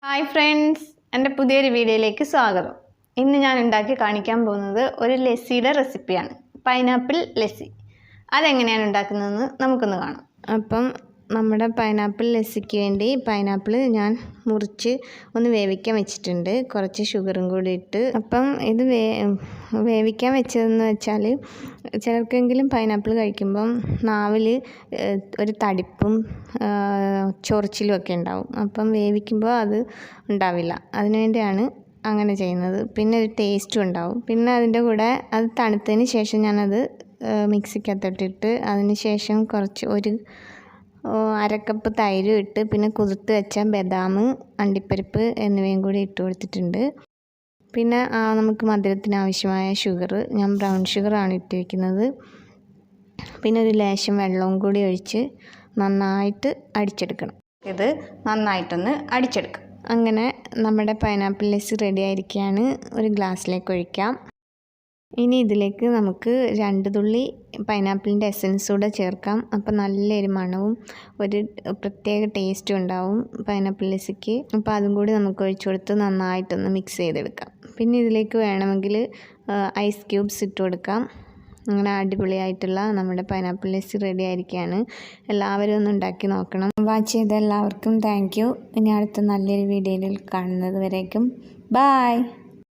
Hi friends, എൻ്റെ പുതിയൊരു വീഡിയോയിലേക്ക് സ്വാഗതം. ഇന്ന് ഞാൻ ഉണ്ടാക്കി കാണിക്കാൻ പോകുന്നത് ഒരു ലസ്സിയുടെ റെസിപ്പിയാണ്. പൈനാപ്പിൾ ലസ്സി. അതെങ്ങനെയാണ് ഉണ്ടാക്കുന്നതെന്ന് നമുക്കൊന്ന് കാണാം. അപ്പം നമ്മുടെ പൈനാപ്പിൾ ലസ്സിക്ക് വേണ്ടി പൈനാപ്പിൾ ഞാൻ മുറിച്ച് ഒന്ന് വേവിക്കാൻ വെച്ചിട്ടുണ്ട്, കുറച്ച് ഷുഗറും കൂടി ഇട്ട്. അപ്പം ഇത് വേവിക്കാൻ വെച്ചതെന്ന് വെച്ചാൽ ചിലർക്കെങ്കിലും പൈനാപ്പിൾ കഴിക്കുമ്പം നാവിൽ ഒരു തടിപ്പും ചൊറിച്ചിലും ഒക്കെ ഉണ്ടാവും. അപ്പം വേവിക്കുമ്പോൾ അത് ഉണ്ടാവില്ല. അതിനുവേണ്ടിയാണ് അങ്ങനെ ചെയ്യുന്നത്. പിന്നെ ഒരു ടേസ്റ്റും ഉണ്ടാവും. പിന്നെ അതിൻ്റെ കൂടെ അത് തണുത്തതിന് ശേഷം ഞാനത് മിക്സിക്കകത്തോട്ടിട്ട് അതിന് ശേഷം കുറച്ച് അരക്കപ്പ് തൈരും ഇട്ട് പിന്നെ കുതിർത്ത് വെച്ച ബദാം, അണ്ടിപ്പരിപ്പ് എന്നിവയും കൂടി ഇട്ട് കൊടുത്തിട്ടുണ്ട്. പിന്നെ നമുക്ക് മധുരത്തിന് ആവശ്യമായ ഷുഗർ, ഞാൻ ബ്രൗൺ ഷുഗറാണ് ഇട്ടിരിക്കുന്നത്. പിന്നെ ഒരു ലേശം വെള്ളവും കൂടി ഒഴിച്ച് നന്നായിട്ട് അടിച്ചെടുക്കണം. ഇത് നന്നായിട്ടൊന്ന് അടിച്ചെടുക്കാം. അങ്ങനെ നമ്മുടെ പൈനാപ്പിൾ ലസ്സി റെഡി ആയിരിക്കുകയാണ്. ഒരു ഗ്ലാസ്സിലേക്ക് ഒഴിക്കാം. ഇനി ഇതിലേക്ക് നമുക്ക് 2 തുള്ളി പൈനാപ്പിളിൻ്റെ എസൻസ് കൂടെ ചേർക്കാം. അപ്പോൾ നല്ലൊരു മണവും ഒരു പ്രത്യേക ടേസ്റ്റും ഉണ്ടാവും പൈനാപ്പിൾ ലസ്സിക്ക്. അപ്പോൾ അതും കൂടി നമുക്ക് ഒഴിച്ചു കൊടുത്ത് നന്നായിട്ടൊന്ന് മിക്സ് ചെയ്തെടുക്കാം. പിന്നെ ഇതിലേക്ക് വേണമെങ്കിൽ ഐസ് ക്യൂബ്സ് ഇട്ട് കൊടുക്കാം. അങ്ങനെ അടിപൊളിയായിട്ടുള്ള നമ്മുടെ പൈനാപ്പിൾ ലസ്സി റെഡി ആയിരിക്കുകയാണ്. എല്ലാവരും ഒന്ന് ഉണ്ടാക്കി നോക്കണം. വാച്ച് ചെയ്ത എല്ലാവർക്കും താങ്ക് യു. ഇനി അടുത്ത നല്ലൊരു വീഡിയോയിൽ കാണുന്നത് വരേക്കും ബായ്.